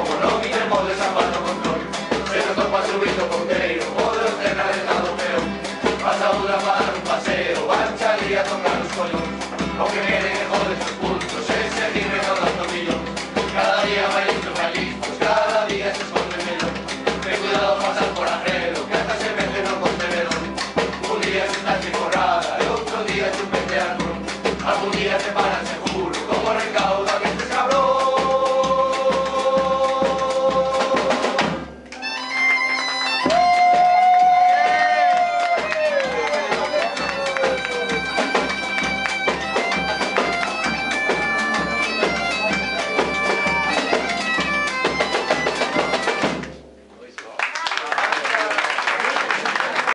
como non guillemos de zapato control. Se nos topa subito ponteiro, o de os tenales do peón. Pasa unha para un paseo, van salir a tocar os collóns. O que queren é joder os puntos, e seguir recaudando millóns. Cada día vai indo máis listos, cada día se esconde mellón. Ten cuidado pasar por Agrelo, que hasta se mete no Pontevedón. Un día se está chicorrada, e outro día chupete a cruz. Algún día se para